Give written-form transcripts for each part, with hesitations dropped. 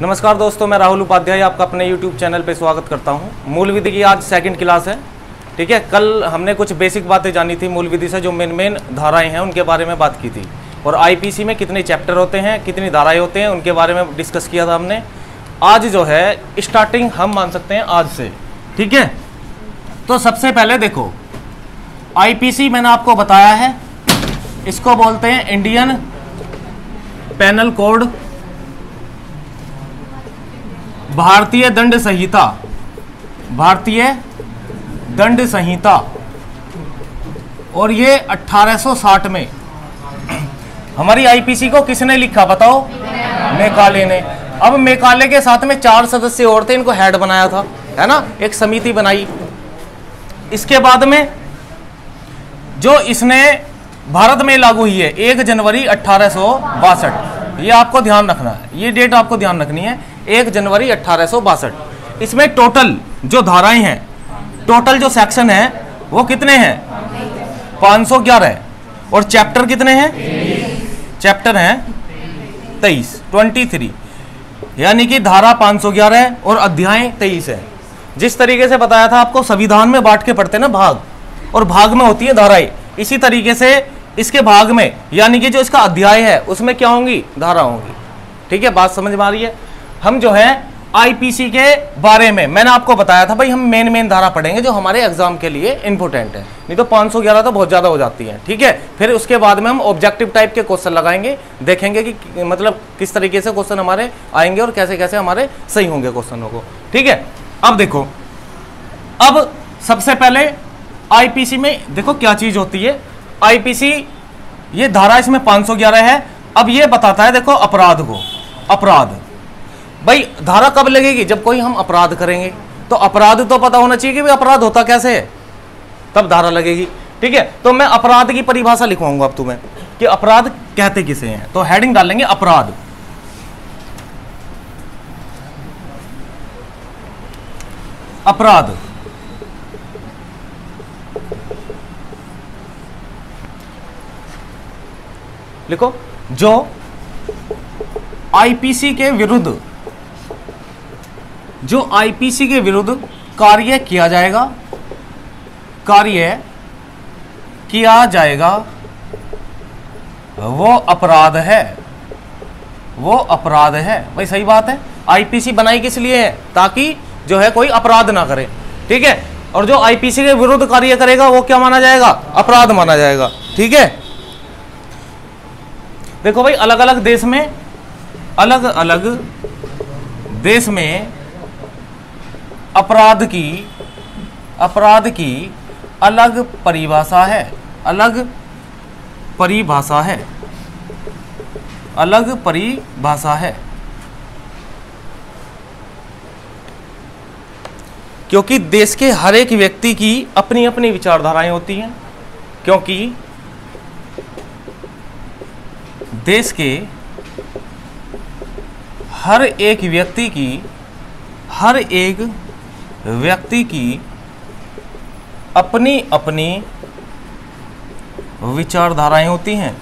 नमस्कार दोस्तों, मैं राहुल उपाध्याय आपका अपने YouTube चैनल पे स्वागत करता हूँ। मूल विधि की आज सेकंड क्लास है। ठीक है, कल हमने कुछ बेसिक बातें जानी थी मूल विधि से, जो मेन धाराएं हैं उनके बारे में बात की थी, और आईपीसी में कितने चैप्टर होते हैं, कितनी धाराएं होते हैं, उनके बारे में डिस्कस किया था हमने। आज जो है स्टार्टिंग हम मान सकते हैं आज से। ठीक है, तो सबसे पहले देखो आईपीसी मैंने आपको बताया है, इसको बोलते हैं इंडियन पेनल कोड, भारतीय दंड संहिता, भारतीय दंड संहिता। और ये 1860 में हमारी आईपीसी को किसने लिखा बताओ? मेकाले ने। अब मेकाले के साथ में 4 सदस्य और थे, इनको हेड बनाया था, है ना, एक समिति बनाई। इसके बाद में जो इसने भारत में लागू हुई है 1 जनवरी 1862, ये आपको ध्यान रखना है, ये डेट आपको ध्यान रखनी है, 1 जनवरी 1862। इसमें टोटल जो धाराएं हैं, टोटल जो सेक्शन है वो कितने हैं? 511। और चैप्टर कितने हैं? चैप्टर हैं 23, यानी कि धारा 511 और अध्याय 23 है। जिस तरीके से बताया था आपको, संविधान में बांट के पढ़ते ना भाग, और भाग में होती है धाराएं, इसी तरीके से इसके भाग में यानी कि जो इसका अध्याय है उसमें क्या होंगी? धारा होंगी। ठीक है, बात समझ में आ रही है? हम जो है आईपीसी के बारे में मैंने आपको बताया था भाई, हम मेन धारा पढ़ेंगे जो हमारे एग्जाम के लिए इंपॉर्टेंट है, नहीं तो 511 तो बहुत ज्यादा हो जाती है। ठीक है, फिर उसके बाद में हम ऑब्जेक्टिव टाइप के क्वेश्चन लगाएंगे, देखेंगे कि मतलब किस तरीके से क्वेश्चन हमारे आएंगे और कैसे कैसे हमारे सही होंगे क्वेश्चनों को। ठीक है, अब देखो, अब सबसे पहले आईपीसी में देखो क्या चीज होती है। आईपीसी ये धारा इसमें 511 है। अब ये बताता है देखो अपराध को, अपराध भाई धारा कब लगेगी? जब कोई हम अपराध करेंगे, तो अपराध तो पता होना चाहिए कि भाई अपराध होता कैसे है, तब धारा लगेगी। ठीक है, तो मैं अपराध की परिभाषा लिखवाऊंगा अब तुम्हें कि अपराध कहते किसे हैं। तो हेडिंग डालेंगे अपराध। अपराध लिखो, जो आईपीसी के विरुद्ध, जो आईपीसी के विरुद्ध कार्य किया जाएगा, कार्य किया जाएगा, वो अपराध है, वो अपराध है। भाई सही बात है, आईपीसी बनाई किस लिए है? ताकि जो है कोई अपराध ना करे। ठीक है, और जो आईपीसी के विरुद्ध कार्य करेगा वो क्या माना जाएगा? अपराध माना जाएगा। ठीक है, देखो भाई अलग अलग देश में, अलग अलग देश में अपराध की अलग परिभाषा है, अलग परिभाषा है, अलग परिभाषा है। क्योंकि देश के हर एक व्यक्ति की अपनी अपनी विचारधाराएं होती हैं, क्योंकि देश के हर एक व्यक्ति की अपनी अपनी विचारधाराएं होती हैं।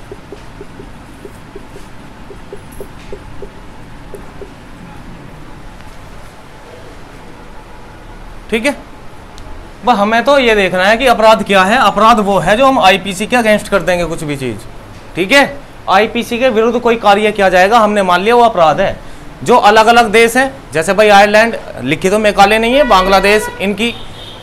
ठीक है, बस हमें तो ये देखना है कि अपराध क्या है। अपराध वो है जो हम आईपीसी के अगेंस्ट कर देंगे कुछ भी चीज। ठीक है, आईपीसी के विरुद्ध कोई कार्य किया जाएगा, हमने मान लिया वो अपराध है। जो अलग अलग देश हैं, जैसे भाई आयरलैंड लिखी तो मेकाले नहीं है, बांग्लादेश इनकी,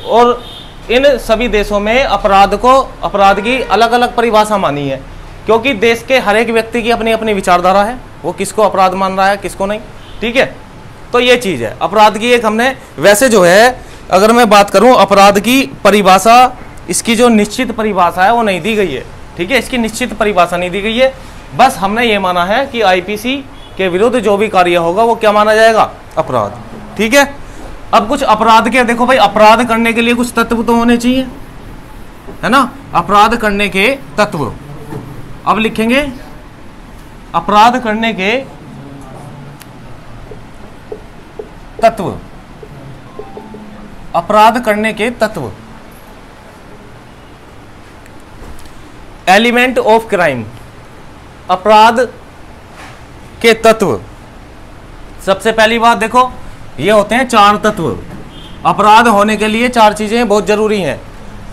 और इन सभी देशों में अपराध की अलग अलग परिभाषा मानी है, क्योंकि देश के हर एक व्यक्ति की अपनी अपनी विचारधारा है, वो किसको अपराध मान रहा है किसको नहीं। ठीक है, तो ये चीज है अपराध की एक हमने, वैसे जो है अगर मैं बात करूं अपराध की परिभाषा, इसकी जो निश्चित परिभाषा है वो नहीं दी गई है। ठीक है, इसकी निश्चित परिभाषा नहीं दी गई है, बस हमने ये माना है कि आईपीसी के विरुद्ध जो भी कार्य होगा वो क्या माना जाएगा? अपराध। ठीक है, अब कुछ अपराध के देखो भाई, अपराध करने के लिए कुछ तत्व तो होने चाहिए, है ना, अपराध करने के तत्व। अब लिखेंगे अपराध करने के तत्व, अपराध करने के तत्व, एलिमेंट ऑफ क्राइम, अपराध के तत्व, सबसे पहली बात देखो, ये होते हैं 4 तत्व। अपराध होने के लिए 4 चीजें बहुत जरूरी हैं,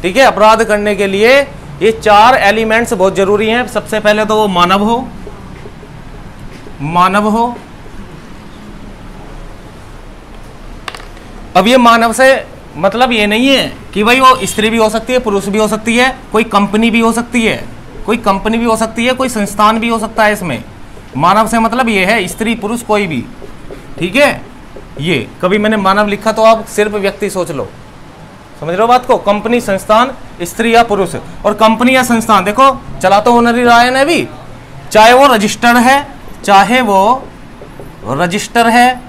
ठीक है। अपराध करने के लिए ये 4 एलिमेंट्स बहुत जरूरी हैं। सबसे पहले तो वो मानव हो, मानव हो। अब ये मानव से मतलब ये नहीं है कि भाई वो स्त्री भी हो सकती है, पुरुष भी हो सकती है, कोई कंपनी भी हो सकती है, कोई कंपनी भी हो सकती है, कोई संस्थान भी हो सकता है। इसमें मानव से मतलब ये है स्त्री पुरुष कोई भी, ठीक है। ये कभी मैंने मानव लिखा तो आप सिर्फ व्यक्ति सोच लो, समझ रहे हो बात को। कंपनी, संस्थान, स्त्री या पुरुष। और कंपनी या संस्थान देखो चला तो होनर ही रहा है ना अभी, चाहे वो रजिस्टर्ड है, चाहे वो रजिस्टर है,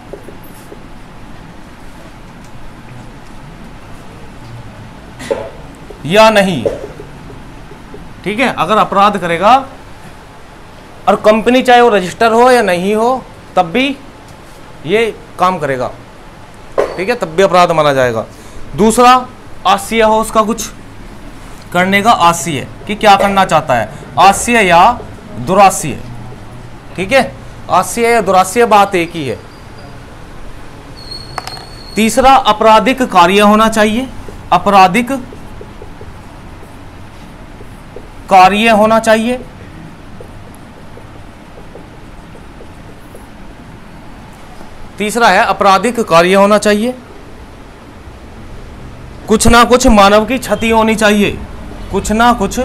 या नहीं, ठीक है। अगर अपराध करेगा और कंपनी चाहे वो रजिस्टर हो या नहीं हो तब भी ये काम करेगा, ठीक है, तब भी अपराध माना जाएगा। दूसरा, आशय हो उसका कुछ करने का, आशय कि क्या करना चाहता है, आशय या दुराशय, ठीक है। आशय या दुराशय बात एक ही है। तीसरा, आपराधिक कार्य होना चाहिए, आपराधिक कार्य होना चाहिए। तीसरा है आपराधिक कार्य होना चाहिए। कुछ ना कुछ मानव की क्षति होनी चाहिए, कुछ ना कुछ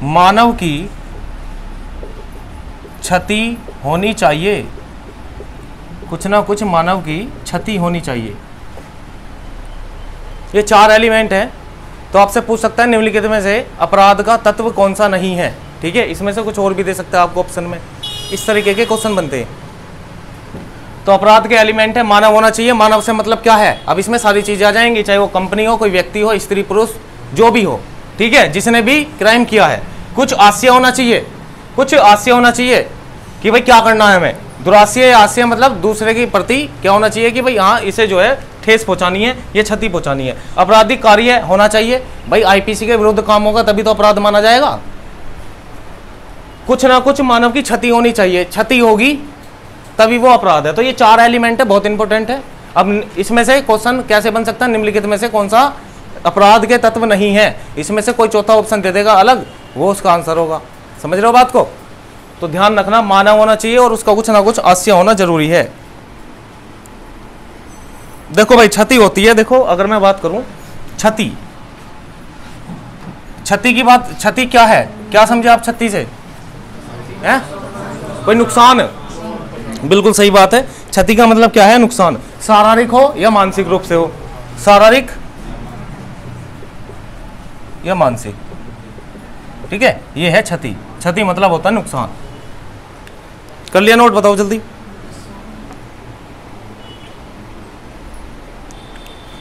मानव की क्षति होनी चाहिए, कुछ ना कुछ मानव की क्षति होनी चाहिए। ये 4 एलिमेंट है। तो आपसे पूछ सकता है निम्नलिखित में से अपराध का तत्व कौन सा नहीं है, ठीक है। इसमें से कुछ और भी दे सकता है आपको ऑप्शन में, इस तरीके के क्वेश्चन बनते हैं। तो अपराध के एलिमेंट है मानव होना चाहिए। मानव से मतलब क्या है, अब इसमें सारी चीजें आ जाएंगी, चाहे वो कंपनी हो, कोई व्यक्ति हो, स्त्री पुरुष जो भी हो, ठीक है, जिसने भी क्राइम किया है। कुछ आशय होना चाहिए, कुछ आशय होना चाहिए कि भाई क्या करना है हमें। दुराशय या आशय मतलब दूसरे के प्रति क्या होना चाहिए कि भाई हाँ इसे जो है ठेस पहुंचानी है, ये क्षति पहुंचानी है। आपराधिक कार्य होना चाहिए, भाई आईपीसी के विरुद्ध काम होगा तभी तो अपराध माना जाएगा। कुछ ना कुछ मानव की क्षति होनी चाहिए, क्षति होगी तभी वो अपराध है। तो ये 4 एलिमेंट है, बहुत इंपॉर्टेंट है। अब इसमें से क्वेश्चन कैसे बन सकता है, निम्नलिखित में से कौन सा अपराध के तत्व नहीं है, इसमें से कोई चौथा ऑप्शन दे देगा अलग, वो उसका आंसर होगा। समझ रहे हो बात को। तो ध्यान रखना, मानव होना चाहिए और उसका कुछ ना कुछ आशय होना जरूरी है। देखो भाई क्षति होती है, देखो अगर मैं बात करूं क्षति, क्षति की बात, क्षति क्या है, क्या समझे आप क्षति से, है कोई नुकसान। बिल्कुल सही बात है, क्षति का मतलब क्या है, नुकसान। शारीरिक हो या मानसिक रूप से हो, शारीरिक या मानसिक, ठीक है, ये है क्षति। क्षति मतलब होता है नुकसान। कर लिया नोट, बताओ जल्दी।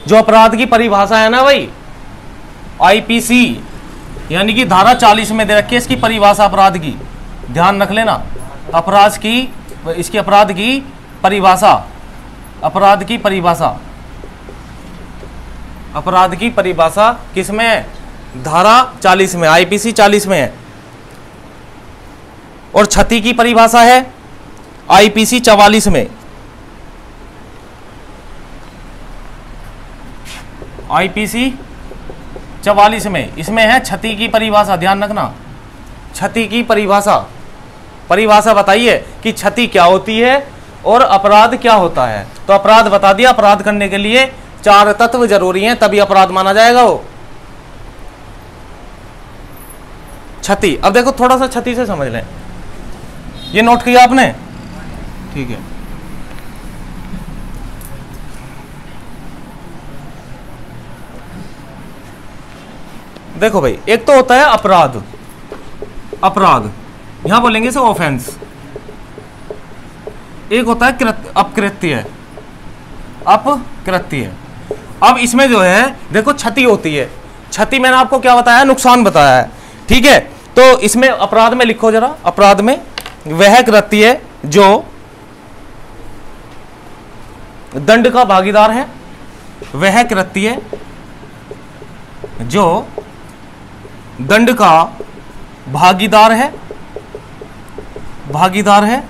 जो अपराध की परिभाषा है ना भाई, आईपीसी यानी कि धारा 40 में दे रखी है इसकी परिभाषा अपराध की, ध्यान रख लेना। अपराध की, इसकी अपराध की परिभाषा, अपराध की परिभाषा, अपराध की परिभाषा किसमें है, धारा 40 में, आईपीसी 40 में है। और क्षति की परिभाषा है आईपीसी 44 में, आईपीसी 44 में इसमें है क्षति की परिभाषा, ध्यान रखना। क्षति की परिभाषा, परिभाषा बताइए कि क्षति क्या होती है और अपराध क्या होता है। तो अपराध बता दिया, अपराध करने के लिए 4 तत्व जरूरी हैं तभी अपराध माना जाएगा वो। क्षति, अब देखो थोड़ा सा क्षति से समझ लें, ये नोट किया आपने, ठीक है। देखो भाई, एक तो होता है अपराध, अपराध यहां बोलेंगे इसे ऑफेंस। एक होता है अपकृत्य, अपकृत्य। अब इसमें जो है देखो क्षति होती है, क्षति मैंने आपको क्या बताया, नुकसान बताया है, ठीक है। तो इसमें अपराध में लिखो जरा, अपराध में वह कृत्य जो दंड का भागीदार है, वह कृत्य जो दंड का भागीदार है, भागीदार है।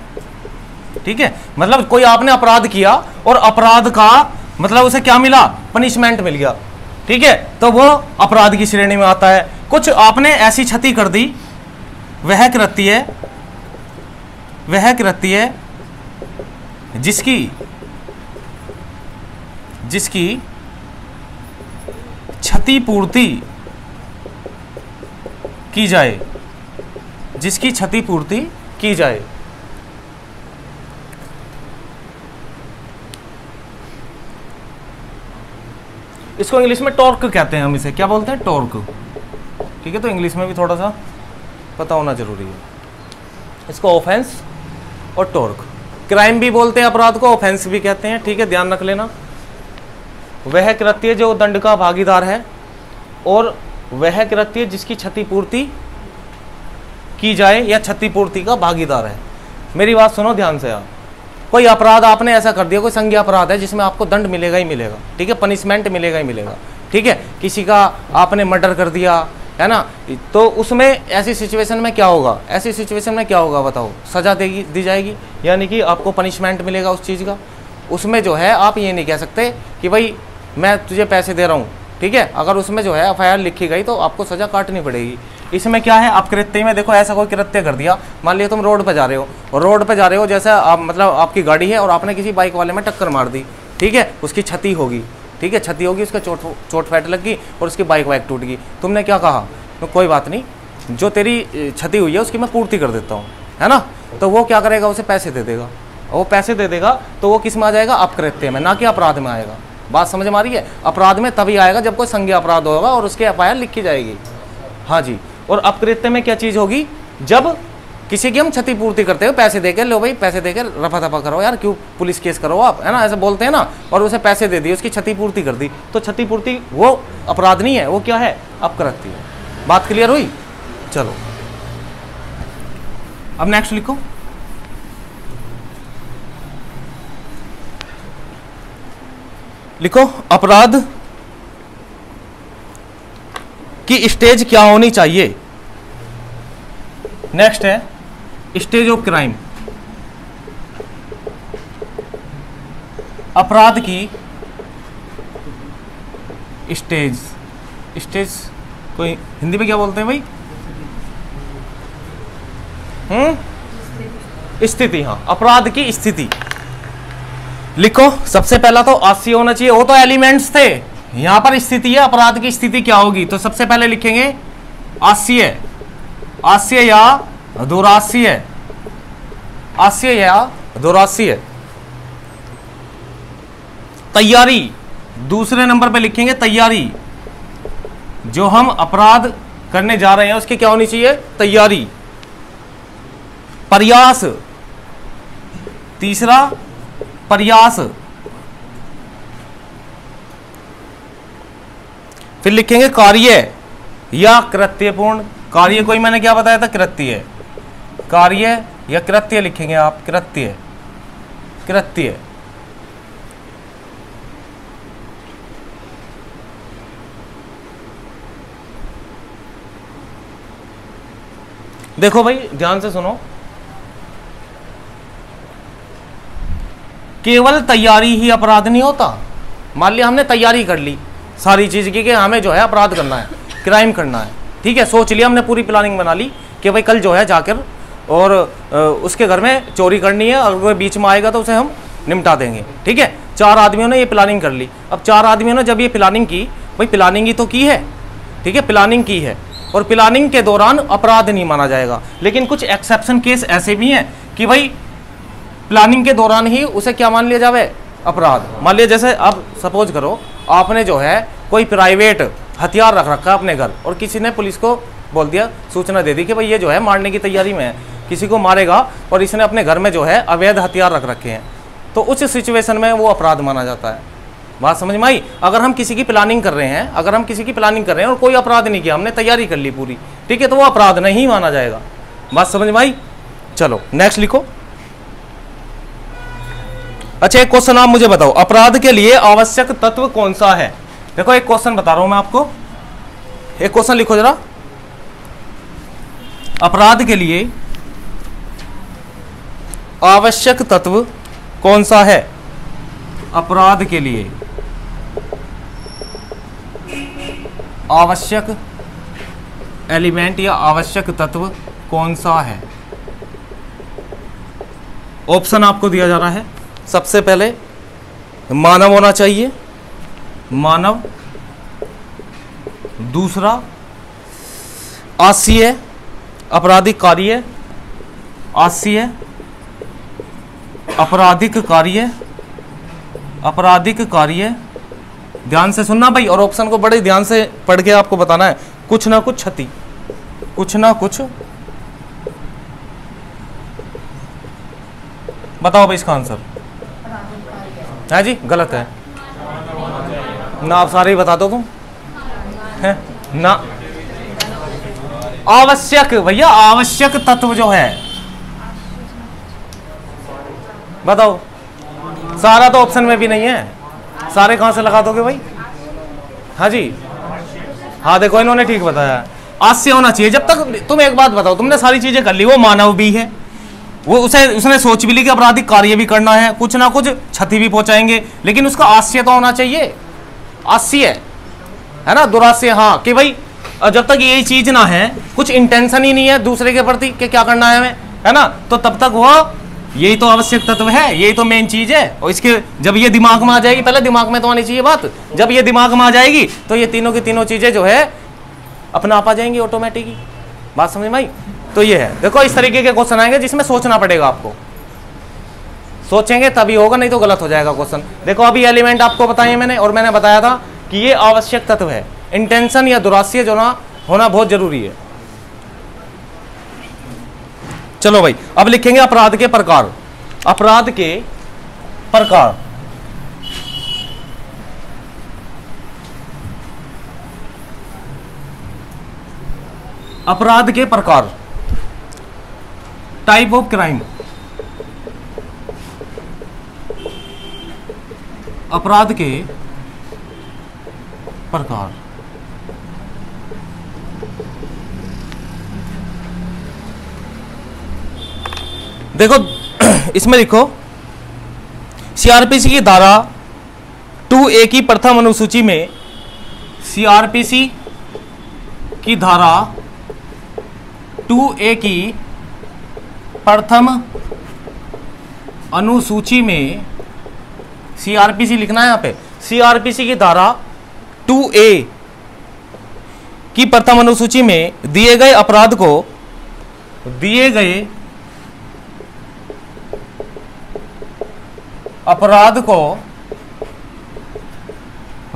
ठीक है, मतलब कोई आपने अपराध किया और अपराध का मतलब उसे क्या मिला, पनिशमेंट मिल गया। ठीक है, तो वो अपराध की श्रेणी में आता है। कुछ आपने ऐसी क्षति कर दी, वह कृत्य जिसकी क्षतिपूर्ति की जाए, जिसकी क्षतिपूर्ति की जाए। इसको इंग्लिश में टॉर्क कहते हैं, हम इसे क्या बोलते हैं, टॉर्क। ठीक है, तो इंग्लिश में भी थोड़ा सा पता होना जरूरी है। इसको ऑफेंस और टॉर्क, क्राइम भी बोलते हैं अपराध को, ऑफेंस भी कहते हैं। ठीक है, ध्यान रख लेना। वह कृत्य जो दंड का भागीदार है और वह कृत्य जिसकी क्षतिपूर्ति की जाए या क्षतिपूर्ति का भागीदार है। मेरी बात सुनो ध्यान से आप। कोई अपराध आपने ऐसा कर दिया, कोई संज्ञेय अपराध है जिसमें आपको दंड मिलेगा ही मिलेगा। ठीक है, पनिशमेंट मिलेगा ही मिलेगा। ठीक है, किसी का आपने मर्डर कर दिया है ना, तो उसमें ऐसी सिचुएशन में क्या होगा, ऐसी सिचुएशन में क्या होगा बताओ, सजा दी जाएगी, यानी कि आपको पनिशमेंट मिलेगा उस चीज़ का। उसमें जो है आप ये नहीं कह सकते कि भाई मैं तुझे पैसे दे रहा हूँ। ठीक है, अगर उसमें जो है एफआईआर लिखी गई तो आपको सजा काटनी पड़ेगी। इसमें क्या है, अपकृत्य में देखो ऐसा कोई कृत्य कर दिया, मान लिया तुम रोड पे जा रहे हो और रोड पे जा रहे हो, जैसे आप मतलब आपकी गाड़ी है और आपने किसी बाइक वाले में टक्कर मार दी। ठीक है, उसकी क्षति होगी। ठीक है, क्षति होगी, उसका चोट फैट लग गई और उसकी बाइक वाइक टूट गई। तुमने क्या कहा, तो कोई बात नहीं, जो तेरी क्षति हुई है उसकी मैं पूर्ति कर देता हूँ, है ना। तो वो क्या करेगा, उसे पैसे दे देगा। वो पैसे दे देगा तो वो किस में आ जाएगा, अपकृत्य में, ना कि अपराध में आएगा। बात समझ में आ रही है। अपराध में तभी आएगा जब कोई संज्ञेय अपराध होगा और उसके एफआईआर लिखी जाएगी। हाँ जी, और अपकृत्य में क्या चीज़ होगी, जब किसी की हम क्षतिपूर्ति करते हो पैसे देकर, लो भाई पैसे देकर रफा दफा करो यार, क्यों पुलिस केस करो आप, है ना, ऐसे बोलते हैं ना, और उसे पैसे दे दिए, उसकी क्षतिपूर्ति कर दी, तो क्षतिपूर्ति वो अपराध नहीं है, वो क्या है, अपकृत्य है। बात क्लियर हुई। चलो अब नेक्स्ट लिखो। लिखो अपराध की स्टेज क्या होनी चाहिए। नेक्स्ट है स्टेज ऑफ क्राइम। अपराध की स्टेज, स्टेज कोई हिंदी में क्या बोलते हैं भाई, स्थिति। हाँ, अपराध की स्थिति लिखो। सबसे पहला तो आस्य होना चाहिए, वो तो एलिमेंट्स थे, यहां पर स्थिति है, अपराध की स्थिति क्या होगी, तो सबसे पहले लिखेंगे आस्य, आस्य या दुरास्य, आस्य या दुरास्य। तैयारी दूसरे नंबर पे लिखेंगे, तैयारी, जो हम अपराध करने जा रहे हैं उसकी क्या होनी चाहिए, तैयारी। प्रयास तीसरा, प्रयास। फिर लिखेंगे कार्य या कृत्यपूर्ण। कार्य कोई मैंने क्या बताया था, कृत्य, कार्य या कृत्य लिखेंगे आप, कृत्य, कृत्य। देखो भाई ध्यान से सुनो, केवल तैयारी ही अपराध नहीं होता। मान लिया हमने तैयारी कर ली सारी चीज की कि हमें जो है अपराध करना है, क्राइम करना है। ठीक है, सोच लिया हमने, पूरी प्लानिंग बना ली कि भाई कल जो है जाकर और उसके घर में चोरी करनी है, अगर कोई बीच में आएगा तो उसे हम निपटा देंगे। ठीक है, 4 आदमियों ने ये प्लानिंग कर ली। अब 4 आदमियों ने जब ये प्लानिंग की, भाई प्लानिंग ही तो की है, ठीक है, प्लानिंग की है, और प्लानिंग के दौरान अपराध नहीं माना जाएगा। लेकिन कुछ एक्सेप्शन केस ऐसे भी हैं कि भाई प्लानिंग के दौरान ही उसे क्या मान लिया जावे, अपराध। मान लिया जैसे आप सपोज करो, आपने जो है कोई प्राइवेट हथियार रख रखा है अपने घर और किसी ने पुलिस को बोल दिया, सूचना दे दी कि भाई ये जो है मारने की तैयारी में है, किसी को मारेगा और इसने अपने घर में जो है अवैध हथियार रख रखे हैं, तो उस सिचुएशन में वो अपराध माना जाता है। बात समझ में आई। अगर हम किसी की प्लानिंग कर रहे हैं, अगर हम किसी की प्लानिंग कर रहे हैं और कोई अपराध नहीं किया, हमने तैयारी कर ली पूरी, ठीक है, तो वो अपराध नहीं माना जाएगा। बात समझ में आई। चलो नेक्स्ट लिखो। अच्छा एक क्वेश्चन आप मुझे बताओ, अपराध के लिए आवश्यक तत्व कौन सा है। देखो एक क्वेश्चन बता रहा हूं मैं आपको, एक क्वेश्चन लिखो जरा। अपराध के लिए आवश्यक तत्व कौन सा है अपराध के लिए? आवश्यक एलिमेंट या आवश्यक तत्व कौन सा है? ऑप्शन आपको दिया जा रहा है। सबसे पहले मानव होना चाहिए, मानव। दूसरा आशय आपराधिक कार्य, आशय आपराधिक कार्य, आपराधिक कार्य। ध्यान से सुनना भाई, और ऑप्शन को बड़े ध्यान से पढ़ के आपको बताना है। कुछ ना कुछ क्षति, कुछ ना कुछ। बताओ भाई इसका आंसर। है जी, गलत है ना, आप सारे ही बता दो तुम है ना। आवश्यक भैया, आवश्यक तत्व जो है, बताओ। सारा तो ऑप्शन में भी नहीं है, सारे कहां से लगा दोगे भाई? हाँ जी, हाँ देखो इन्होंने ठीक बताया, आशय होना चाहिए। जब तक तुम एक बात बताओ, तुमने सारी चीजें कर ली, वो मानव भी है, वो उसने सोच भी ली कि आपराधिक कार्य भी करना है, कुछ ना कुछ क्षति भी पहुंचाएंगे, लेकिन उसका आशय तो होना चाहिए, आशय है ना, दुराशय। हाँ कि भाई जब तक ये चीज ना है, कुछ इंटेंशन ही नहीं है दूसरे के प्रति कि क्या करना है हमें, है ना, तो तब तक वो यही तो आवश्यक तत्व है, यही तो मेन चीज है। और इसके जब ये दिमाग में आ जाएगी, पहले दिमाग में तो आनी चाहिए बात, जब ये दिमाग में आ जाएगी तो ये तीनों की तीनों चीजें जो है अपना आप आ जाएंगी ऑटोमेटिकली। बात समझ में आई? तो ये है, देखो इस तरीके के क्वेश्चन आएंगे जिसमें सोचना पड़ेगा आपको, सोचेंगे तभी होगा, नहीं तो गलत हो जाएगा क्वेश्चन। देखो अभी एलिमेंट आपको बताए मैंने, और मैंने बताया था कि ये आवश्यक तत्व है। इंटेंशन या दुराशय जो ना होना बहुत जरूरी है। चलो भाई, अब लिखेंगे अपराध के प्रकार। अपराध के प्रकार, अपराध के प्रकार, टाइप ऑफ क्राइम। अपराध के प्रकार। देखो इसमें लिखो, सीआरपीसी की धारा 2A की प्रथम अनुसूची में, सीआरपीसी की धारा 2A की प्रथम अनुसूची में, सीआरपीसी लिखना है यहां पे, सीआरपीसी की धारा 2A की प्रथम अनुसूची में दिए गए अपराध को, दिए गए अपराध को,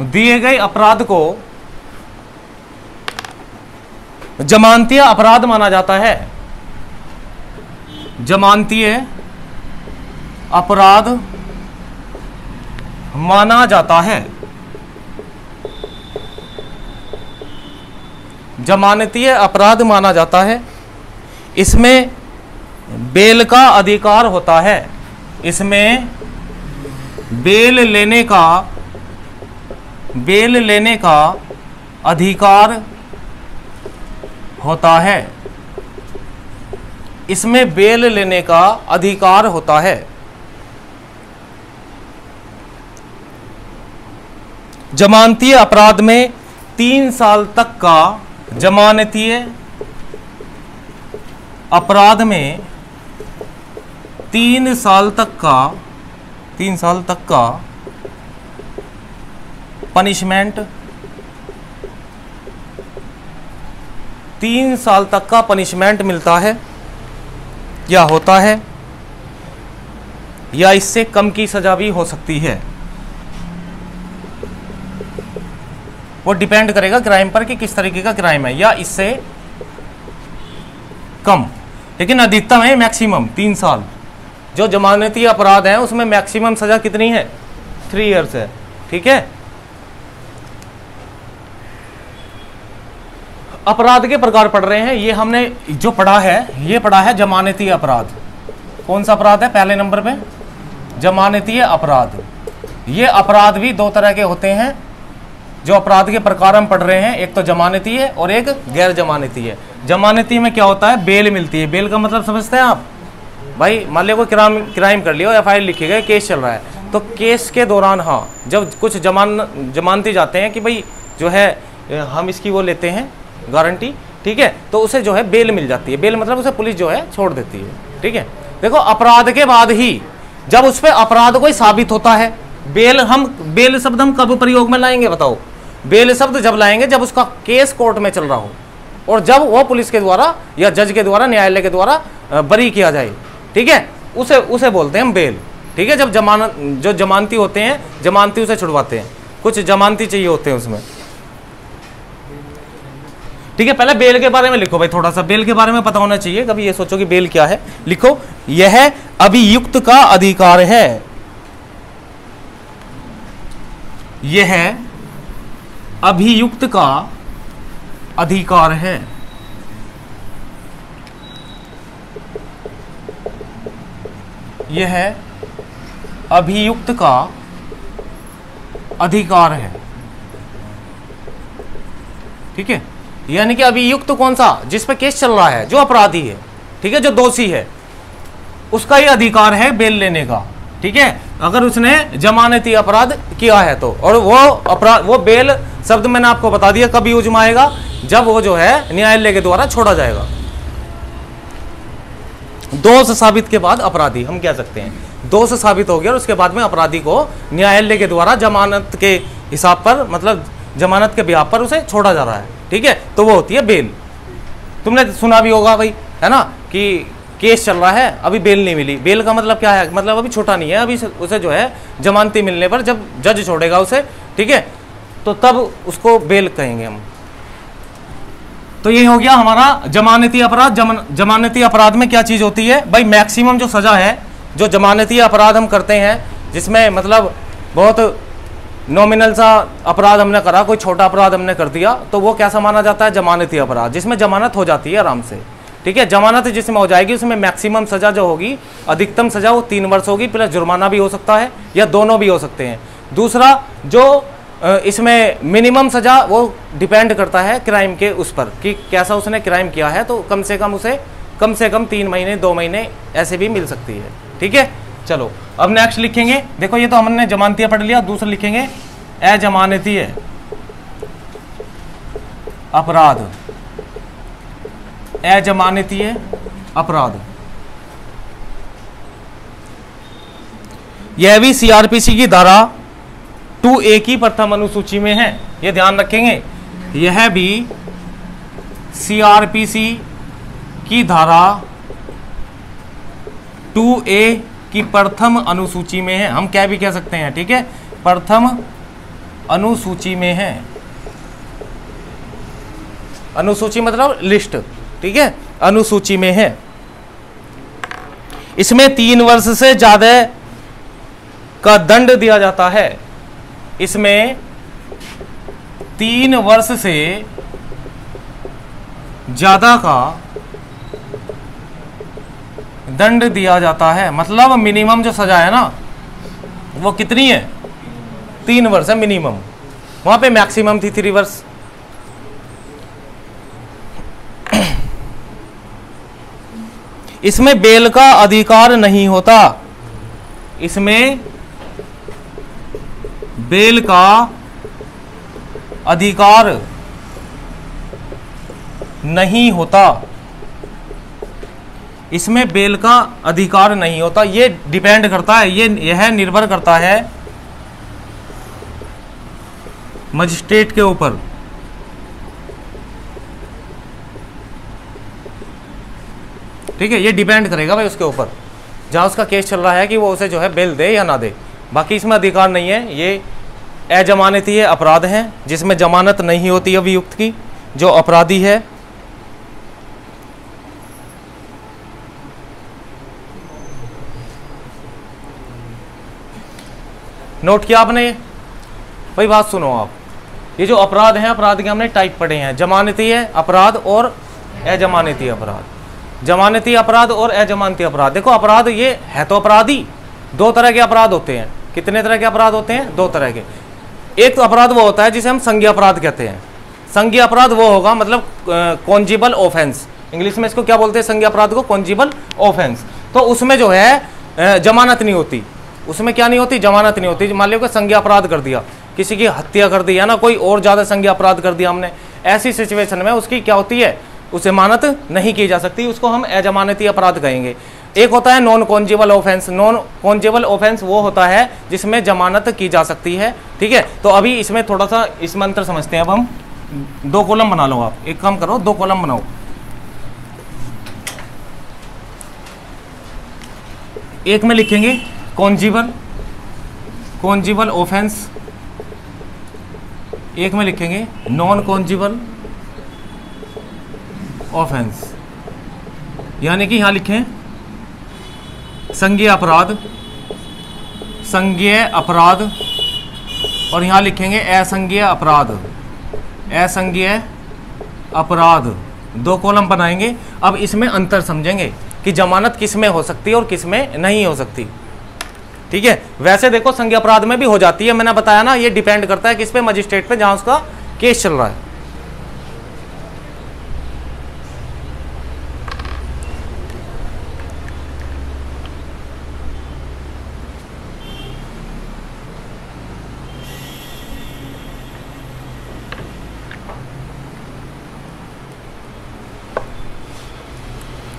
दिए गए अपराध को जमानतीय अपराध माना जाता है। जमानतीय अपराध माना जाता है। जमानतीय अपराध माना जाता है। इसमें बेल का अधिकार होता है। इसमें बेल लेने का अधिकार होता है। इसमें बेल लेने का अधिकार होता है। जमानतीय अपराध में 3 साल तक का, जमानतीय अपराध में 3 साल तक का पनिशमेंट, 3 साल तक का पनिशमेंट मिलता है या होता है, या इससे कम की सजा भी हो सकती है। वो डिपेंड करेगा क्राइम पर कि किस तरीके का क्राइम है, या इससे कम, लेकिन अधिकतम है मैक्सिमम 3 साल। जो जमानती अपराध है उसमें मैक्सिमम सजा कितनी है? 3 इयर्स है। ठीक है, अपराध के प्रकार पढ़ रहे हैं। ये हमने जो पढ़ा है, ये पढ़ा है जमानती अपराध। कौन सा अपराध है पहले नंबर पे? जमानती अपराध। ये अपराध भी 2 तरह के होते हैं। जो अपराध के प्रकार हम पढ़ रहे हैं, एक तो जमानती है और एक गैर जमानती है। जमानती में क्या होता है? बेल मिलती है। बेल का मतलब समझते हैं आप? भाई मान लिया कोई क्राइम कर लिया, FIR लिखी गई, केस चल रहा है, तो केस के दौरान हाँ जब कुछ जमानती जाते हैं कि भाई जो है हम इसकी वो लेते हैं गारंटी, ठीक है, तो उसे जो है बेल मिल जाती है। बेल मतलब उसे पुलिस जो है छोड़ देती है, ठीक है। देखो अपराध के बाद ही जब उस पर अपराध कोई साबित होता है, बेल शब्द हम कब प्रयोग में लाएंगे बताओ? बेल शब्द जब लाएंगे जब उसका केस कोर्ट में चल रहा हो और जब वो पुलिस के द्वारा या जज के द्वारा, न्यायालय के द्वारा बरी किया जाए, ठीक है, उसे बोलते हैं हम बेल, ठीक है। जब जो जमानती होते हैं, जमानती उसे छुड़वाते हैं, कुछ जमानती चाहिए होते हैं उसमें, ठीक है। पहले बेल के बारे में लिखो भाई, थोड़ा सा बेल के बारे में पता होना चाहिए, कभी ये सोचो कि बेल क्या है, लिखो यह अभियुक्त का अधिकार है, यह अभियुक्त का अधिकार है, यह अभियुक्त का अधिकार है, ठीक है। यानी कि अभियुक्त कौन सा? जिस पे केस चल रहा है, जो अपराधी है, ठीक है, जो दोषी है, उसका ही अधिकार है बेल लेने का, ठीक है। अगर उसने जमानती अपराध किया है तो, और वो बेल शब्द मैंने आपको बता दिया कब यूज में आएगा, जब वो जो है न्यायालय के द्वारा छोड़ा जाएगा। दोष साबित के बाद अपराधी हम कह सकते हैं, दोष साबित हो गया और उसके बाद में अपराधी को न्यायालय के द्वारा जमानत के हिसाब पर, मतलब जमानत के ब्याह पर उसे छोड़ा जा रहा है, ठीक है, तो वो होती है बेल। तुमने सुना भी होगा भाई, है ना, कि केस चल रहा है, अभी बेल नहीं मिली। बेल का मतलब क्या है? मतलब अभी छोटा नहीं है, अभी उसे जो है जमानती मिलने पर जब जज छोड़ेगा उसे, ठीक है, तो तब उसको बेल कहेंगे हम। तो ये हो गया हमारा जमानती अपराध। जमानती अपराध में क्या चीज होती है भाई? मैक्सिमम जो सजा है, जो जमानती अपराध हम करते हैं, जिसमें मतलब बहुत नॉमिनल सा अपराध हमने करा, कोई छोटा अपराध हमने कर दिया, तो वो कैसा माना जाता है? जमानती अपराध, जिसमें जमानत हो जाती है आराम से, ठीक है। जमानत जिसमें हो जाएगी उसमें मैक्सिमम सजा जो होगी, अधिकतम सजा वो 3 वर्ष होगी, प्लस जुर्माना भी हो सकता है या दोनों भी हो सकते हैं। दूसरा जो इसमें मिनिमम सजा, वो डिपेंड करता है क्राइम के उस पर कि कैसा उसने क्राइम किया है, तो कम से कम उसे कम से कम 3 महीने 2 महीने ऐसे भी मिल सकती है, ठीक है। चलो अब नेक्स्ट लिखेंगे, देखो ये तो हमने जमानती पढ़ लिया, दूसरा लिखेंगे अजमानती अपराध। अजमानती अपराध, यह भी CRPC की धारा 2A की प्रथम अनुसूची में है, यह ध्यान रखेंगे। यह भी CRPC की धारा 2A की प्रथम अनुसूची में है, हम क्या भी कह सकते हैं, ठीक है, प्रथम अनुसूची में है। अनुसूची मतलब लिस्ट, ठीक है, अनुसूची में है। इसमें 3 वर्ष से ज्यादा का दंड दिया जाता है, इसमें 3 वर्ष से ज्यादा का दंड दिया जाता है। मतलब मिनिमम जो सजा है ना, वो कितनी है? 3 वर्ष है मिनिमम, वहां पे मैक्सिमम थी 3 वर्ष। इसमें बेल का अधिकार नहीं होता, इसमें बेल का अधिकार नहीं होता, इसमें बेल का अधिकार नहीं होता। ये डिपेंड करता है, यह निर्भर करता है मजिस्ट्रेट के ऊपर। ठीक है, ये डिपेंड करेगा भाई उसके ऊपर, जहां उसका केस चल रहा है कि वो उसे जो है बेल दे या ना दे। बाकी इसमें अधिकार नहीं है। ये अजमानती अपराध है जिसमें जमानत नहीं होती अभियुक्त की, जो अपराधी है। नोट किया आपने? भाई बात सुनो आप, ये जो अपराध हैं, अपराध के हमने टाइप पढ़े हैं, जमानती अपराध और अजमानती अपराध। जमानती अपराध और अजमानती अपराध। देखो अपराध ये है तो अपराधी, 2 तरह के अपराध होते हैं। कितने तरह के अपराध होते हैं? 2 तरह के। एक तो अपराध वो होता है जिसे हम संज्ञेय अपराध कहते हैं। संज्ञेय अपराध वो होगा, मतलब कॉन्जिबल ऑफेंस, इंग्लिश में इसको क्या बोलते हैं संज्ञेय अपराध को? कॉन्जिबल ऑफेंस। तो उसमें जो है जमानत नहीं होती। उसमें क्या नहीं होती? जमानत नहीं होती। मान लो कि संज्ञा अपराध कर दिया, किसी की हत्या कर दी है ना, कोई और ज्यादा संज्ञा अपराध कर दिया हमने, ऐसी सिचुएशन में उसकी क्या होती है? उसे जमानत नहीं की जा सकती, उसको हम अजमानती अपराध कहेंगे। एक होता है नॉन कॉन्जेबल ऑफेंस। नॉन कॉन्जेबल ऑफेंस वो होता है जिसमें जमानत की जा सकती है, ठीक है। तो अभी इसमें थोड़ा सा इसमें अंतर समझते हैं। अब हम 2 कॉलम बना लो, आप एक काम करो 2 कॉलम बनाओ। एक में लिखेंगे कॉन्जेबल ऑफेंस, एक में लिखेंगे नॉन कॉन्जेबल ऑफेंस, यानी कि यहां लिखें संज्ञेय अपराध, संज्ञेय अपराध, और यहां लिखेंगे असंज्ञेय अपराध, असंज्ञेय अपराध। 2 कॉलम बनाएंगे। अब इसमें अंतर समझेंगे कि जमानत किस में हो सकती है और किस में नहीं हो सकती, ठीक है। वैसे देखो संज्ञेय अपराध में भी हो जाती है, मैंने बताया ना, ये डिपेंड करता है किस पे? मजिस्ट्रेट पे, जहां उसका केस चल रहा है।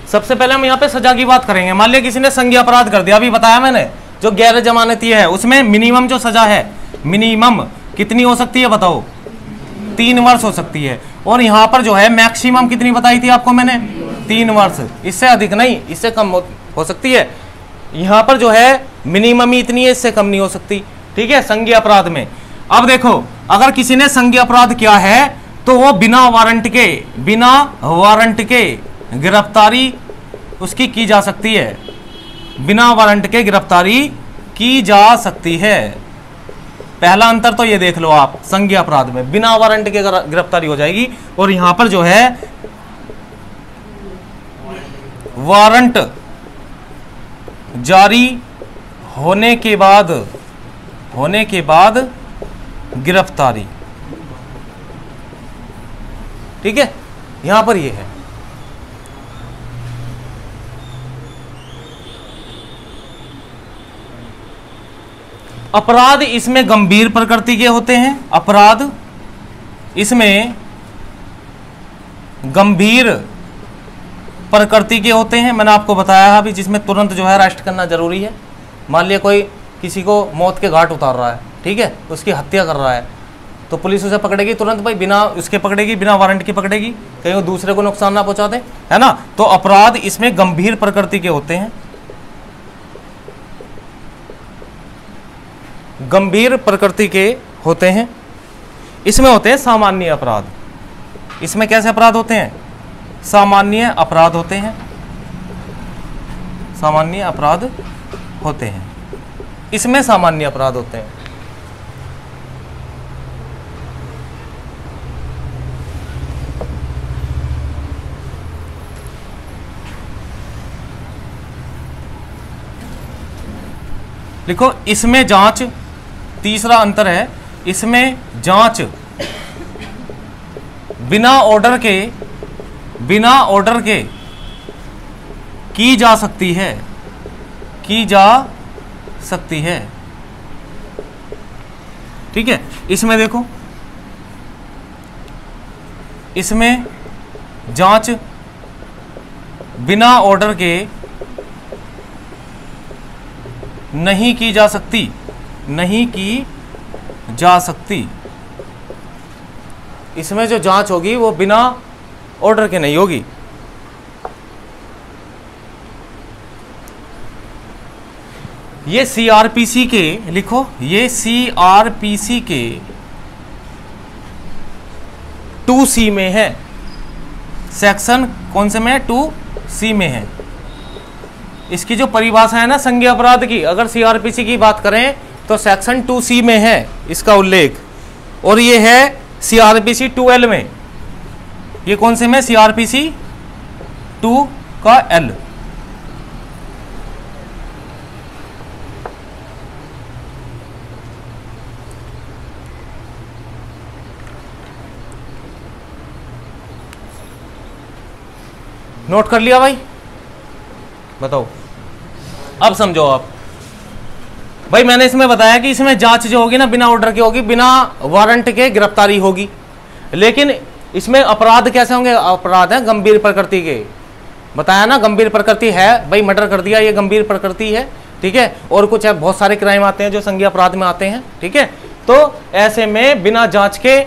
सबसे पहले हम यहाँ पे सजा की बात करेंगे। मान लिया किसी ने संज्ञेय अपराध कर दिया, अभी बताया मैंने, जो गैर जमानती है उसमें मिनिमम जो सजा है, मिनिमम कितनी हो सकती है बताओ? 3 वर्ष हो सकती है। और यहाँ पर जो है मैक्सिमम कितनी बताई थी आपको मैंने? 3 वर्ष। इससे अधिक नहीं, इससे कम हो सकती है। यहाँ पर जो है मिनिमम ही इतनी है, इससे कम नहीं हो सकती, ठीक है, संज्ञेय अपराध में। अब देखो, अगर किसी ने संज्ञेय अपराध किया है तो वो बिना वारंट के गिरफ्तारी उसकी की जा सकती है, बिना वारंट के गिरफ्तारी की जा सकती है। पहला अंतर तो ये देख लो आप, संज्ञेय अपराध में बिना वारंट के गिरफ्तारी हो जाएगी, और यहां पर जो है वारंट जारी होने के बाद गिरफ्तारी, ठीक है, यहां पर ये है। अपराध इसमें गंभीर प्रकृति के होते हैं, अपराध इसमें गंभीर प्रकृति के होते हैं। मैंने आपको बताया अभी, जिसमें तुरंत जो है अरेस्ट करना जरूरी है। मान लिया कोई किसी को मौत के घाट उतार रहा है, ठीक है, उसकी हत्या कर रहा है, तो पुलिस उसे पकड़ेगी तुरंत भाई, बिना उसके पकड़ेगी, बिना वारंट की पकड़ेगी, कहीं वो दूसरे को नुकसान ना पहुंचा दे, है ना। तो अपराध इसमें गंभीर प्रकृति के होते हैं, गंभीर प्रकृति के होते हैं। इसमें होते हैं सामान्य अपराध। इसमें कैसे अपराध होते हैं? सामान्य अपराध होते हैं, सामान्य अपराध होते हैं, इसमें सामान्य अपराध होते हैं। लिखो, इसमें जांच, तीसरा अंतर है, इसमें जांच बिना ऑर्डर के की जा सकती है, ठीक है। इसमें देखो, इसमें जांच बिना ऑर्डर के नहीं की जा सकती, इसमें जो जांच होगी वो बिना ऑर्डर के नहीं होगी। ये सीआरपीसी के, लिखो, ये सीआरपीसी के 2C में है, सेक्शन कौन से में है? 2C में है। इसकी जो परिभाषा है ना संज्ञेय अपराध की, अगर सीआरपीसी की बात करें तो सेक्शन 2C में है इसका उल्लेख, और ये है सीआरपीसी 2L में। ये कौन से में? सीआरपीसी 2 का L। नोट कर लिया भाई? बताओ। अब समझो आप भाई, मैंने इसमें बताया कि इसमें जांच जो होगी ना बिना ऑर्डर की होगी, बिना वारंट के गिरफ्तारी होगी। लेकिन इसमें अपराध कैसे होंगे? अपराध है गंभीर प्रकृति के, बताया ना, गंभीर प्रकृति है भाई, मर्डर कर दिया ये गंभीर प्रकृति है, ठीक है। और कुछ है, बहुत सारे क्राइम आते हैं जो संज्ञेय अपराध में आते हैं, ठीक है। तो ऐसे में बिना जांच के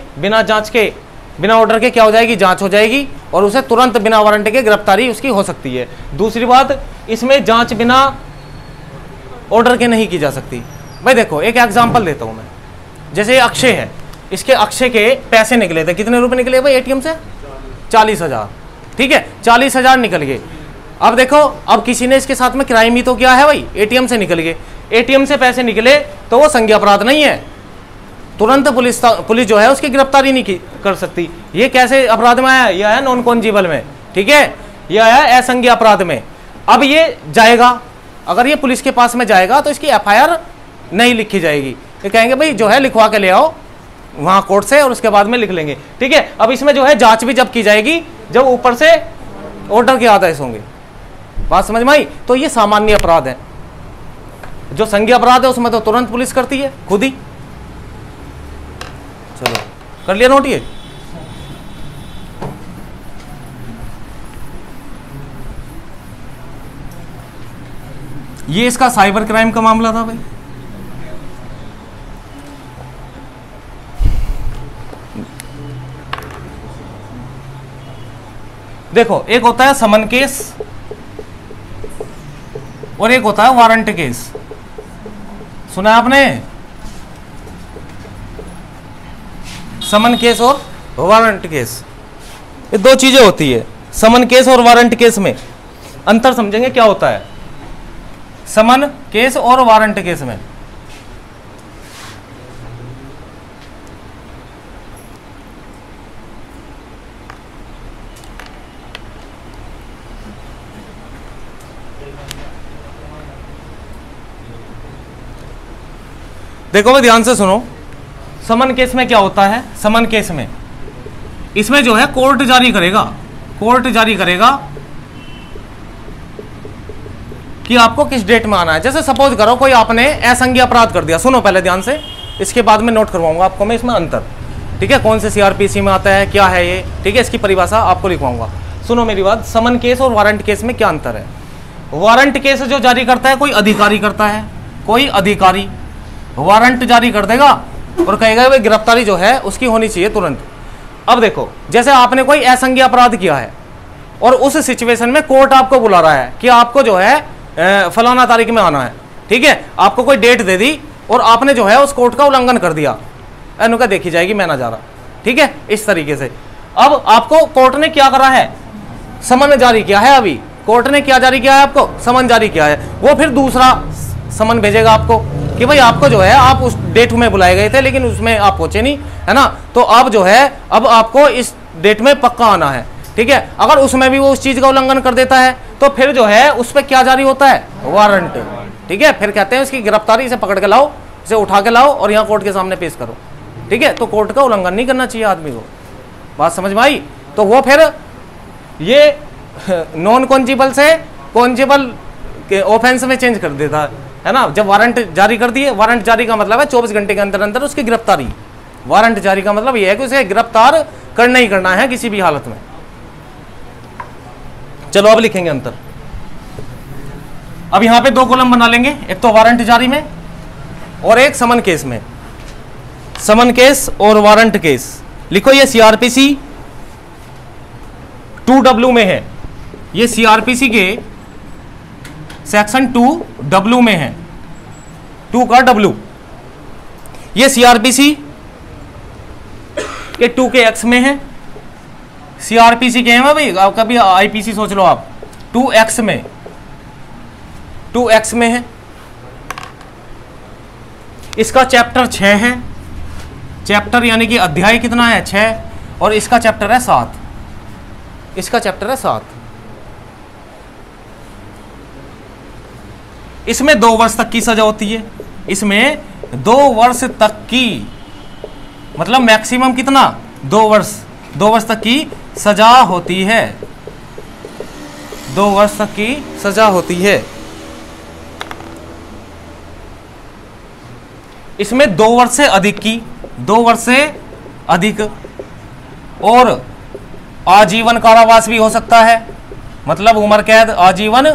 बिना ऑर्डर के क्या हो जाएगी? जांच हो जाएगी और उसे तुरंत बिना वारंट के गिरफ्तारी उसकी हो सकती है। दूसरी बात, इसमें जांच बिना ऑर्डर के नहीं की जा सकती। भाई देखो एक एग्जांपल देता हूं मैं, जैसे अक्षय है, इसके अक्षय के पैसे निकले थे, कितने रुपए निकले भाई एटीएम से? 40,000, ठीक है, 40,000 निकल गए। अब देखो, अब किसी ने इसके साथ में क्राइम ही तो किया है भाई, एटीएम से निकल गए, एटीएम से पैसे निकले तो वो संज्ञेय अपराध नहीं है, तुरंत पुलिस जो है उसकी गिरफ्तारी नहीं कर सकती। ये कैसे अपराध में आया? यह है नॉन कॉन्जिबल में, ठीक है, यह है असंज्ञेय अपराध में। अब ये जाएगा, अगर ये पुलिस के पास में जाएगा तो इसकी एफआईआर नहीं लिखी जाएगी, ये कहेंगे भाई जो है लिखवा के ले आओ वहां कोर्ट से और उसके बाद में लिख लेंगे, ठीक है। अब इसमें जो है जांच भी जब की जाएगी जब ऊपर से ऑर्डर के आदेश होंगे, बात समझ में आई? तो ये सामान्य अपराध है। जो संज्ञेय अपराध है उसमें तो तुरंत पुलिस करती है खुद ही। चलो कर लिया नोट ये इसका साइबर क्राइम का मामला था भाई। देखो एक होता है समन केस और एक होता है वारंट केस, सुना आपने? समन केस और वारंट केस, ये दो चीजें होती है। समन केस और वारंट केस में अंतर समझेंगे क्या होता है समन केस और वारंट केस में। देखो भाई ध्यान से सुनो, समन केस में क्या होता है? समन केस में इसमें जो है कोर्ट जारी करेगा कि आपको किस डेट में आना है। जैसे सपोज करो कोई आपने असंज्ञेय अपराध कर दिया, सुनो पहले ध्यान से, इसके बाद में नोट करवाऊंगा आपको मैं इसमें अंतर, ठीक है, कौन से सीआरपीसी में आता है, क्या है ये, ठीक है, इसकी परिभाषा आपको लिखवाऊंगा। सुनो मेरी बात, समन केस और वारंट केस में क्या अंतर है? वारंट केस जो जारी करता है कोई अधिकारी करता है, कोई अधिकारी वारंट जारी कर देगा और कहेगा भाई गिरफ्तारी जो है उसकी होनी चाहिए तुरंत। अब देखो जैसे आपने कोई असंज्ञेय अपराध किया है और उस सिचुएशन में कोर्ट आपको बुला रहा है कि आपको जो है फलाना तारीख में आना है, ठीक है, आपको कोई डेट दे दी और आपने जो है उस कोर्ट का उल्लंघन कर दिया, अनुका देखी जाएगी, मैं ना जा रहा, ठीक है, इस तरीके से। अब आपको कोर्ट ने क्या करा है? समन जारी किया है। अभी कोर्ट ने क्या जारी किया है? आपको समन जारी किया है। वो फिर दूसरा समन भेजेगा आपको कि भाई आपको जो है आप उस डेट में बुलाए गए थे लेकिन उसमें आप पहुंचे नहीं, है ना, तो अब जो है अब आपको इस डेट में पक्का आना है, ठीक है। अगर उसमें भी वो उस चीज का उल्लंघन कर देता है तो फिर जो है उस पर क्या जारी होता है? वारंट, ठीक है। फिर कहते हैं इसकी गिरफ्तारी, इसे पकड़ के लाओ, इसे उठा के लाओ और यहाँ कोर्ट के सामने पेश करो, ठीक है। तो कोर्ट का उल्लंघन नहीं करना चाहिए आदमी को, बात समझ में आई? तो वो फिर ये नॉन कॉन्जिबल से कॉन्जिबल के ऑफेंस में चेंज कर देता है ना। जब वारंट जारी कर दिए, वारंट जारी का मतलब है 24 घंटे के अंदर अंदर उसकी गिरफ्तारी। वारंट जारी का मतलब यह है कि उसे गिरफ्तार करना ही करना है किसी भी हालत में। चलो अब लिखेंगे अंतर। अब यहां पे दो कॉलम बना लेंगे, एक तो वारंट जारी में और एक समन केस में। समन केस और वारंट केस लिखो, ये सीआरपीसी 2W में है, ये सीआरपीसी के सेक्शन 2W में है, 2 का W। ये सीआरपीसी के 2 के X में है, सीआरपीसी के हैं भाई, कभी आईपीसी सोच लो आप, 2X में, 2X में है। इसका चैप्टर 6 है, चैप्टर यानी कि अध्याय कितना है? 6, और इसका चैप्टर है 7, इसका चैप्टर है 7। इसमें 2 वर्ष तक की सजा होती है, इसमें 2 वर्ष तक की, मतलब मैक्सिमम कितना? 2 वर्ष, 2 वर्ष तक की सजा होती है, 2 वर्ष तक की सजा होती है। इसमें 2 वर्ष से अधिक की, 2 वर्ष से अधिक और आजीवन कारावास भी हो सकता है, मतलब उम्र कैद, आजीवन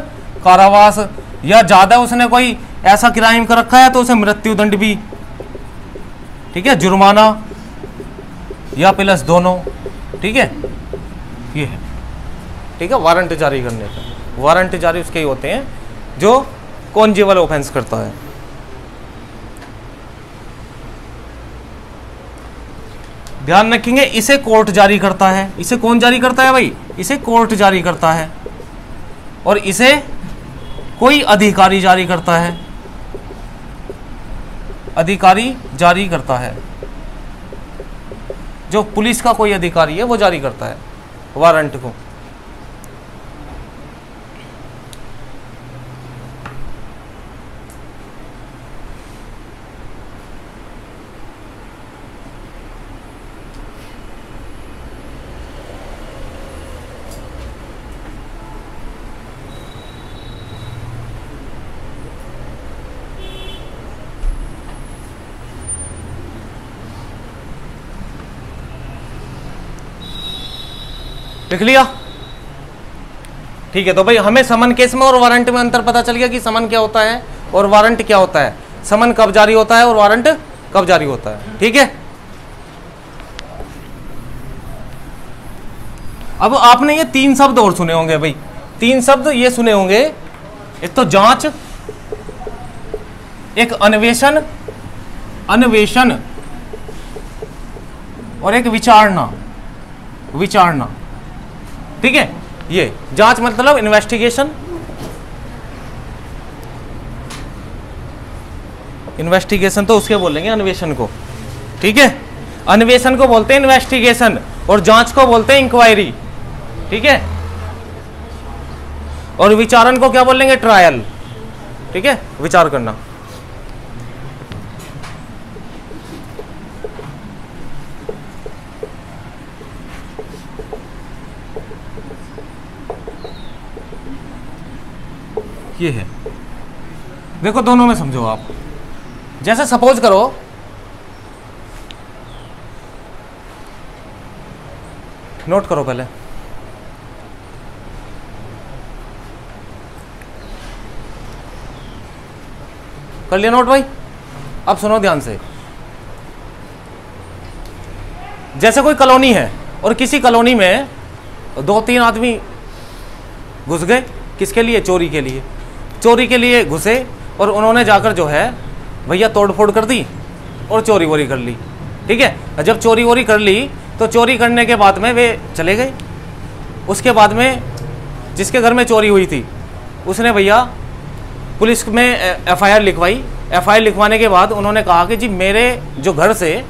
कारावास, या ज्यादा उसने कोई ऐसा क्राइम कर रखा है तो उसे मृत्युदंड भी, ठीक है, जुर्माना या प्लस दोनों, ठीक है, ये है, ठीक है। वारंट जारी करने का, वारंट जारी उसके ही होते हैं जो कॉन्जेबल ऑफेंस करता है। ध्यान रखेंगे, इसे कोर्ट जारी करता है। इसे कौन जारी करता है भाई? इसे कोर्ट जारी करता है, और इसे कोई अधिकारी जारी करता है, अधिकारी जारी करता है, जो पुलिस का कोई अधिकारी है वो जारी करता है वारंट को। लिख लिया? ठीक है। तो भाई हमें समन केस में और वारंट में अंतर पता चल गया कि समन क्या होता है और वारंट क्या होता है, समन कब जारी होता है और वारंट कब जारी होता है, ठीक है। अब आपने ये 3 शब्द और सुने होंगे भाई, 3 शब्द ये सुने होंगे, एक तो जांच, एक अन्वेषण, अन्वेषण, और एक विचारणा, विचारणा, ठीक है। ये जांच मतलब इन्वेस्टिगेशन, इन्वेस्टिगेशन तो उसके बोलेंगे अन्वेषण को, ठीक है। अन्वेषण को बोलते हैं इन्वेस्टिगेशन और जांच को बोलते हैं इंक्वायरी, ठीक है। और विचारण को क्या बोलेंगे? ट्रायल, ठीक है, विचार करना। ये है, देखो दोनों में समझो आप। जैसे सपोज करो नोट करो पहले, कर लिया नोट भाई? अब सुनो ध्यान से। जैसे कोई कॉलोनी है और किसी कॉलोनी में 2-3 आदमी घुस गए, किसके लिए? चोरी के लिए। चोरी के लिए घुसे और उन्होंने जाकर जो है भैया तोड़फोड़ कर दी और चोरी वोरी कर ली, ठीक है। जब चोरी वोरी कर ली तो चोरी करने के बाद में वे चले गए। उसके बाद में जिसके घर में चोरी हुई थी उसने भैया पुलिस में एफआईआर लिखवाई। एफआईआर लिखवाने के बाद उन्होंने कहा कि जी मेरे जो घर से,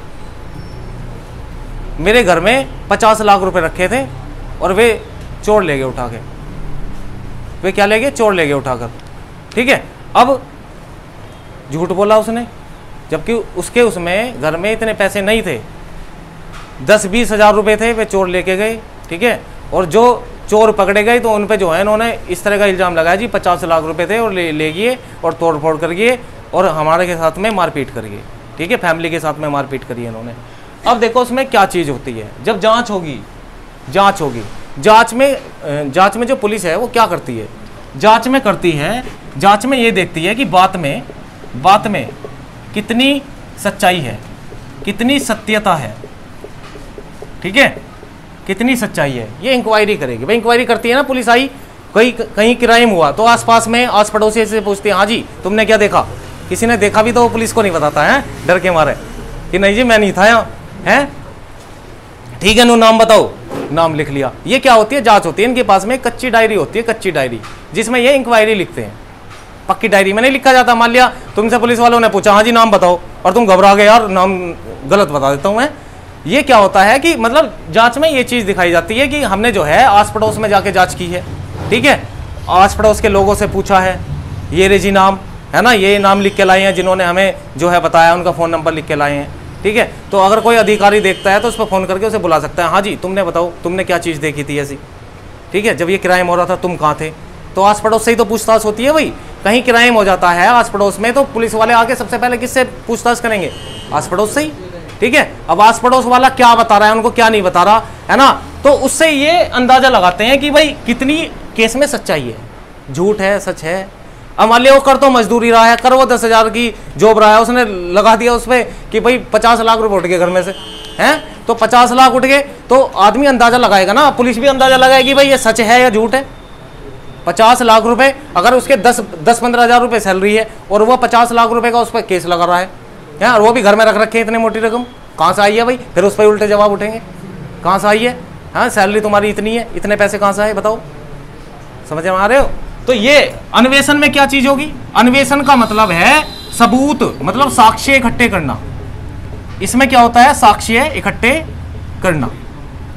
मेरे घर में 50 लाख रुपए रखे थे और वे चोर ले गए उठा के। वे क्या ले गए? चोर ले गए उठाकर, ठीक है। अब झूठ बोला उसने, जबकि उसके उसमें घर में इतने पैसे नहीं थे, 10-20 हज़ार रुपये थे, वे चोर लेके गए, ठीक है। और जो चोर पकड़े गए तो उन पे जो है इन्होंने इस तरह का इल्ज़ाम लगाया जी 50 लाख रुपए थे और ले गए और तोड़ फोड़ कर गए और हमारे के साथ में मारपीट कर गए, ठीक है, फैमिली के साथ में मारपीट करी है इन्होंने। अब देखो उसमें क्या चीज़ होती है, जब जाँच होगी, जाँच होगी, जांच में जो पुलिस है वो क्या करती है? जांच में करती है, जांच में ये देखती है कि बात में कितनी सच्चाई है, कितनी सत्यता है, ठीक है, कितनी सच्चाई है, ये इंक्वायरी करेगी। भाई इंक्वायरी करती है ना पुलिस, आई कहीं क्राइम हुआ तो आसपास में आस पड़ोसी से पूछते हैं, हाँ जी तुमने क्या देखा? किसी ने देखा भी तो पुलिस को नहीं बताता है, डर के मारे कि नहीं जी मैं नहीं था यहाँ, है, ठीक है, नो नाम बताओ, नाम लिख लिया। ये क्या होती है? जांच होती है। इनके पास में कच्ची डायरी होती है, कच्ची डायरी, जिसमें ये इंक्वायरी लिखते हैं। पक्की डायरी में नहीं लिखा जाता। मान लिया तुमसे पुलिस वालों ने पूछा, हाँ जी नाम बताओ, और तुम घबरा गए, यार नाम गलत बता देता हूँ मैं। ये क्या होता है कि मतलब जांच में ये चीज़ दिखाई जाती है कि हमने जो है आस पड़ोस में जाके जांच की है, ठीक है, आस पड़ोस के लोगों से पूछा है, ये रे जी नाम है ना, ये नाम लिख के लाए हैं जिन्होंने हमें जो है बताया, उनका फ़ोन नंबर लिख के लाए हैं, ठीक है। तो अगर कोई अधिकारी देखता है तो उस पर फ़ोन करके उसे बुला सकता है, हाँ जी तुमने बताओ तुमने क्या चीज़ देखी थी ऐसी, ठीक है, जब ये क्राइम हो रहा था तुम कहाँ थे? तो आस पड़ोस से ही तो पूछताछ होती है भाई। कहीं क्राइम हो जाता है आस पड़ोस में, तो पुलिस वाले आके सबसे पहले किससे पूछताछ करेंगे? आस पड़ोस से ही। ठीक है, अब आस पड़ोस वाला क्या बता रहा है उनको, क्या नहीं बता रहा है ना, तो उससे ये अंदाजा लगाते हैं कि भाई कितनी केस में सच्चाई है, झूठ है, सच है। अब मान लिया वो कर तो मजदूरी रहा है, कर वो 10,000 की जॉब रहा है, उसने लगा दिया उस पर कि भाई 50 लाख रुपए उठ गए घर में से, हैं, तो 50 लाख उठ गए, तो आदमी अंदाजा लगाएगा ना, पुलिस भी अंदाजा लगाएगी भाई ये सच है या झूठ है। 50 लाख रुपए, अगर उसके 10-15 हज़ार रुपए सैलरी है और वो 50 लाख रुपए का उस पर केस लगा रहा है, और वो भी घर में रख रखे इतनी मोटी रकम, कहाँ से आई है भाई? फिर उस पर उल्टे जवाब उठेंगे, कहाँ से आई है? हाँ, सैलरी तुम्हारी इतनी है, इतने पैसे कहाँ से आए बताओ? समझ में आ रहे हो? तो ये अन्वेषण में क्या चीज होगी? अन्वेषण का मतलब है सबूत, मतलब साक्ष्य इकट्ठे करना। इसमें क्या होता है? साक्ष्य इकट्ठे करना।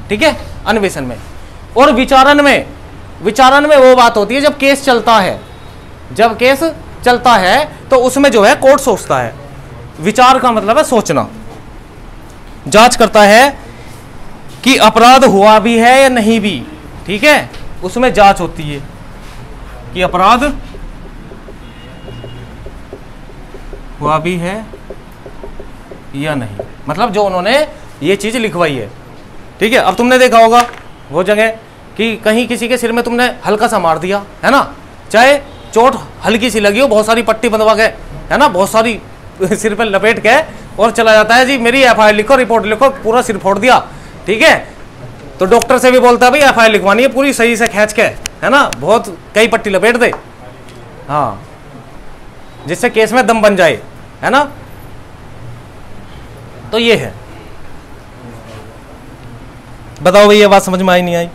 ठीक है, अन्वेषण में। और विचारण में, विचारण में वो बात होती है जब केस चलता है, जब केस चलता है तो उसमें जो है कोर्ट सोचता है। विचार का मतलब है सोचना, जांच करता है कि अपराध हुआ भी है या नहीं भी। ठीक है, उसमें जांच होती है कि अपराध हुआ भी है या नहीं, मतलब जो उन्होंने ये चीज लिखवाई है। ठीक है, अब तुमने देखा होगा वो जगह कि कहीं किसी के सिर में तुमने हल्का सा मार दिया है ना, चाहे चोट हल्की सी लगी हो, बहुत सारी पट्टी बंधवा के है ना, बहुत सारी सिर पे लपेट के, और चला जाता है जी मेरी एफआईआर लिखो, रिपोर्ट लिखो, पूरा सिर फोड़ दिया। ठीक है, तो डॉक्टर से भी बोलता है भाई एफआईआर लिखवानी है पूरी सही से खींच के, है ना, बहुत कई पट्टी लपेट दे, हाँ, जिससे केस में दम बन जाए, है ना। तो ये है, बताओ भाई ये बात समझ में आई नहीं आई?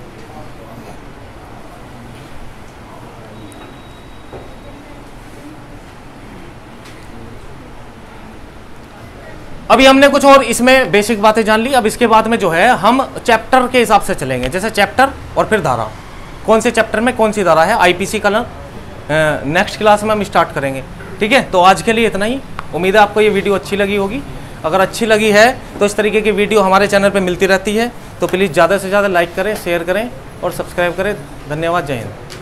अभी हमने कुछ और इसमें बेसिक बातें जान ली। अब इसके बाद में जो है हम चैप्टर के हिसाब से चलेंगे, जैसे चैप्टर और फिर धारा, कौन से चैप्टर में कौन सी धारा है, आईपीसी का नेक्स्ट क्लास में हम स्टार्ट करेंगे। ठीक है, तो आज के लिए इतना ही। उम्मीद है आपको ये वीडियो अच्छी लगी होगी। अगर अच्छी लगी है तो इस तरीके की वीडियो हमारे चैनल पे मिलती रहती है, तो प्लीज़ ज़्यादा से ज़्यादा लाइक करें, शेयर करें और सब्सक्राइब करें। धन्यवाद, जय हिंद।